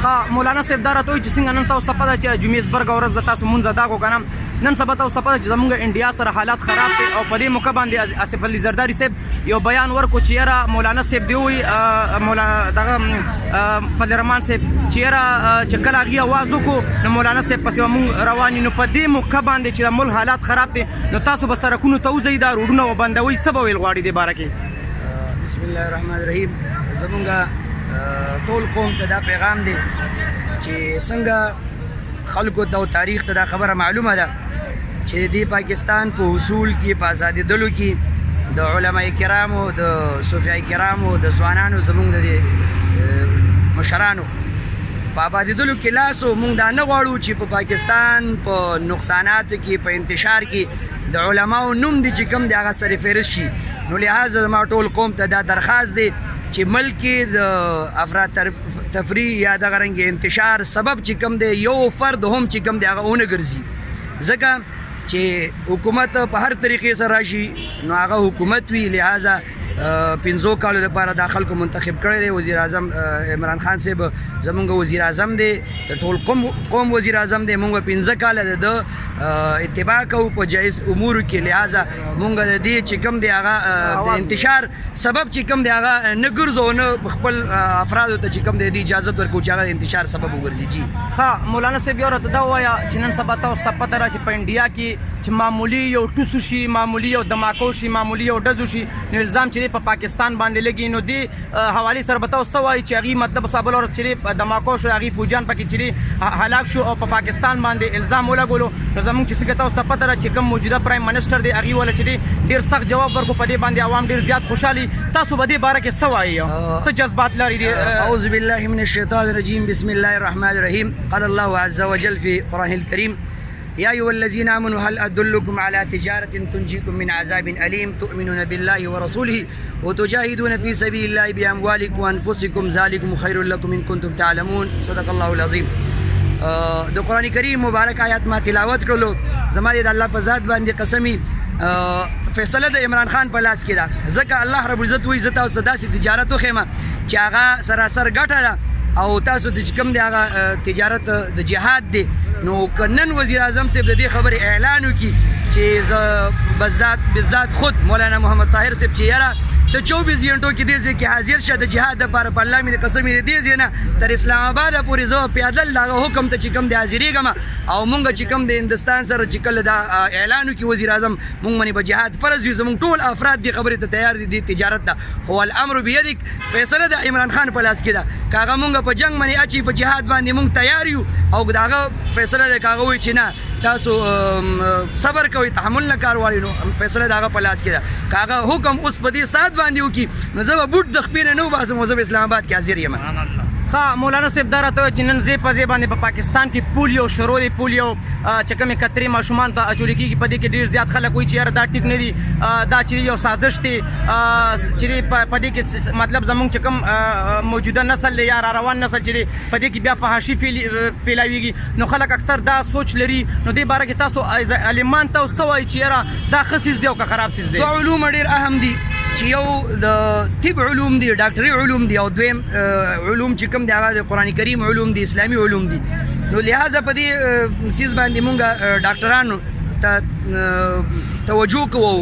ها مولانا صاحب دا راته وایي چې څنګه نن تاسو ته پته چې جمعیزبرګه ورځ د تاسو مونځ ادا کړو که نه نن سبا تاسو ته پته چې زموږ انډیا سره حالات خراب دي او په دې موقع باندې آصف علي زرداري صاحب یو بیان ورکړو چې یاره مولانا صاحب دې وایي دغه فضل الرحمن صاحب چې یاره چې کله هغې اواز وکړو نو مولانا صاحب پسې به مونږ روان یو نو په دې موقع باندې چې د ملک حالات خراب دي نو تاسو به سړکونو ته وځئ دا روډونه وبندوئ څه به ویل غواړئ دې باره کې بسم الله الرحمن الرحیم زمونږ ټول قوم ته دا پیغام دی چې څنګه خلکو ته او تاریخ ته دا خبره معلومه ده چې د پاکستان په حصول کې په ازادېدلو کې د علماء کرامو د صوفیای کرامو د ځوانانو زمونږ د مشرانو په آبادېدلو کې لاس و مونږ دا نه غواړو چې په پاکستان په نقصاناتو کې په انتشار کې د علماو نوم دی چې کوم دی هغه سر فهرست شي نو لحاظه زما ټول قوم ته دا درخواست دی چې ملک کې د افراط تفریح یا دغه رنګې انتشار سبب چې کوم دی یو فرد هم چې کوم دی هغه ونه ګرځي ځکه چې حکومت په هر طریقې سره راشي نو هغه حکومت وي لحاظه 15 کالو لپاره دا خلکو منتخب کړی دی وزیر اعظم عمران خان صاحب زمونږ وزیر اعظم دی د ټول قوم وزیر اعظم دی مونږ 15 کاله د اتباع کوو په جایز امورو کې لحاظه مونږ د دې چې کوم دی هغه د انتشار سبب چې کوم دی هغه نه ګرځو نه خپل افرادو ته چې کوم دی اجازه ورکړو چې هغه د انتشار سبب وګرځي جی ها مولانا صاحب یو راته دا ووایه چې نن سبا تاسو ته پته را چې په انډیا کې چې معمولي یو ټوسو شي معمولي یو دماکو شي معمولي یو ډزو شي نو الزام چې په پاکستان باندې لګي نو دې حوالې سره به تاسو څه وایي چې هغې مطلب صابل ورځ چې دماکو شو هغې فوجیان پکې چې هلاک شو او په پاکستان باندې الزام ولګولو نو زموږ چې څنګه تاسو ته پته ده چې کوم موجوده پرایم منسټر دی هغې وله چې ډېر سخت جواب ورکړو په دې باندې عوام ډېر زیات خوشحالي تاسو به دې باره کې څه وایي څه جذبات لري اعوذ بالله من الشیطان الرجیم بسم الله الرحمن الرحیم قال الله عز وجل في قرآنه الكريم يا أيها الذين آمنوا هل أدلكم على تجارة تنجيكم من عذاب أليم تؤمنون بالله ورسوله وتجاهدون في سبيل الله بأموالكم وأنفسكم ذلكم خير لكم إن كنتم تعلمون صدق الله العظيم د قرآن کریم مبارک آیات ما تلاوت کړلو زما د الله په ذات باندې قسمی فیصله د عمران خان په لاس کې ده ځکه الله رب العزت وایي زه تاسو داسې تجارت وښیم چې هغه سراسر ګټه ده او تاسو د چې کوم دی هغه تجارت د جهاد دی نو که نن وزیر اعظم صاحب د دې خبرې اعلان وکړي چې زه بالذات خود مولانا محمد طاهر صاحب چې یاره ته 24 غنټو کې دې ځای کې حاضر شه د جهاد دپاره په الله مې د قسم دې دې ځای نه تر اسلام آباده پورې زه پیادل د هغه حکم ته چې کوم دی حاضرېږم او مونږ چې کوم د هندوستان سره چې کله دا اعلان وکړي وزیر اعظم مونږ باندې به جهاد فرض وي زمونږ ټول افراد دې خبرې ته تیار دي دې تجارت ته هو الامر بیدک فیصله د عمران خان په لاس کې ده که هغه مونږ په جنګ باندې اچي په جهاد باندې مونږ تیار یو او د هغه فیصله ده که هغه وایي چې نه تاسو صبر کوئ تحمل نه کار غواړئ نو فیصله د هغه په لاس کې ده که هغه حکم اوس په دې ساعت باندې وکړي نو زه به بوټ د خپې نه وباسم او زه به اسلام آباد کې حاضر یم ها مولانا صاحب دا راته وایي چې نن ځای په ځای باندې په پاکستان کې پولیو شروع دی پولیو چې کومې کترې ماشومان ته اچولې کېږي په دې کې ډېر زیات خلک وایي چې یاره دا ټیک نه دي دا چې یو سازش دی چې په دې کې مطلب زموږ چې کوم موجوده نسل دی یا را روان نسل چې دی په دې کې بیا فحاشي پیلاویږي نو خلک اکثر دا سوچ لري نو دې باره کې تاسو عالمان ته څه وایي چې یاره دا ښه څیز دی او که خراب څیز دی دا علوم ډېر اهم دي چې یو د طب علوم دي ډاکټري علوم دي او دویم علوم چې کوم دی هغه د قرآن کریم علوم دي اسلامي علوم دي نو لحاظه په دې څیز باندې مونږ ډاکټرانو ته توجه کوو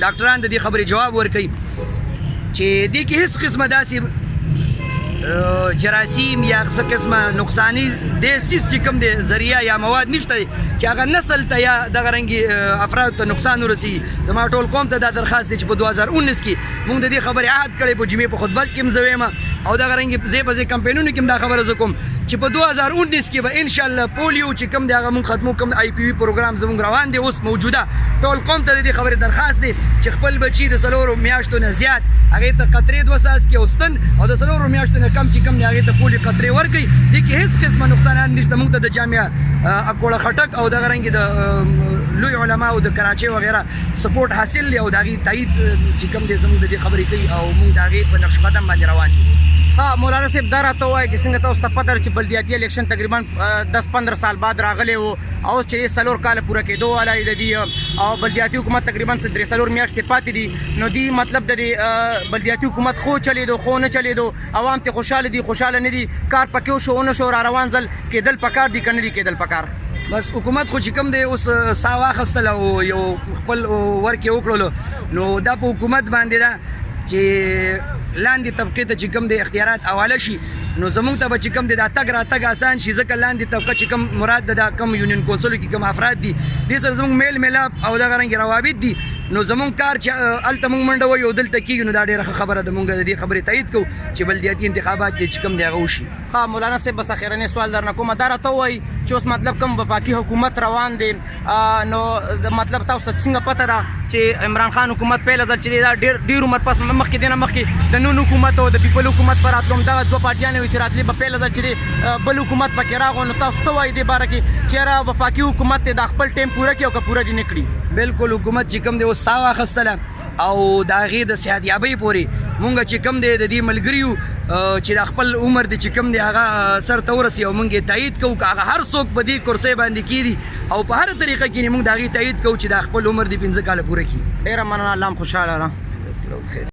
ډاکټران د دې خبرې جواب ورکوي چې دې کې هیڅ قسمه داسې جراثیم یا څه قسمه نقصاني دې څیز چې کوم دی ذریعه یا مواد نشته دی چې هغه نسل ته یا دغه رنګې افرادو ته نقصان ورسېږي زما ټول قوم ته دا درخواست دی چې په 2019 کې مونږ د دې خبرې عهد کړی په جمعې په خطبه کې هم زه ویم او دغه رنګې ځای په ځای کمپینونو کې هم دا خبره زه کوم چې په 2019 کې به انشاءالله پولیو چې کوم دی هغه مونږ ختمو کوم آی پی وي پروګرام زموږ روان دی اوس موجوده ټول قوم ته د دې خبرې درخواست دی چې خپل بچي د 4 میاشتو نه زیات هغې ته قطرې 2 څاڅکي او ستن او د 4 میاشتو نه کم چې کم دی هغې ته پولیو قطرې ورکوي دې کې هېڅ قسمه نقصانات نشته مونږ ته د جامعه اکوړه خټک او دغه رنګې د لوی علماو د کراچۍ وغیره سپورټ حاصل دی او د هغې تایید چې کوم دی زموږ د دې خبرې کوي او مونږ د هغې په نقش قدم باندې روان یو ها مولانا صاحب دا راته وایي چې څنګه تاسو ته پته چې بلدیاتي الیکشن تقریبا 10-15 سال بعد راغلی و او چې 4 کال پوره کېدو والا د دې او بلدیاتي حکومت تقریبا 3 میاشتې پاتې دي نو دی مطلب د بلدیاتي حکومت خو چلیدو خو نه چلیدو عوام ته خوشاله دي خوشاله نه دي کار پکې شو نه شو را روان ځل کېدل پکار دي کنه دي کېدل پکار بس حکومت خو چې کوم دی اوس سا واخیستل او یو خپل ورک یې وکړلو نو دا په حکومت باندې ده چې لاندې طبقې ته چې کوم د اختیارات حواله شي نو زمونږ ته به چې کوم دی دا تګ راتګ اسان شي ځکه لاندې طبقه چې کوم مراد ده دا کوم یونین کونسلو کې کوم افراد دي دې سره زمونږ میل میلاپ او دغه رنګې روابط دي نو زمونږ کار چې هلته مونږ منډه وایو او دلته کېږي نو دا ډېره ښه خبره ده مونږ د دې خبرې تایید کوو چې بلدیاتي انتخابات چې کوم دی هغه وشي ها مولانا صاحب بس اخیرنی سوال درنه کوم دا راته وایي چې اوس مطلب کوم وفاقي حکومت روان دی نو مطلب تاسو ته څنګه پته ده چې عمران خان حکومت پیل ځل چې دا ډېر عمر پس مخکې دی نه مخکې د نون حکومت او د پیپل حکومت پر راتلو دغه دوه پارټیانې وي چې راتلې به پیل ځل چې بل حکومت پکې راغو نو تاسو ته وایي دې باره کې چېرې وفاقي حکومت د خپل ټایم پوره کړي او که پوره دې نه کړي بالکل حکومت چې کوم دی اوس سا واخیستله او د هغې د صحتیابۍ پورې مونږ چې کوم دی د دې ملګریو چې د خپل عمر دی چې کوم دی هغه سر ته ورسي او مونږ یې تایید کوو که هغه هر څوک په دې کرسۍ باندې کېږي او په هره طریقه کې مونږ د هغې تایید کوو چې د خپل عمر دی 15 کاله پوره کړي ډېره مننه الله هم خوشحاله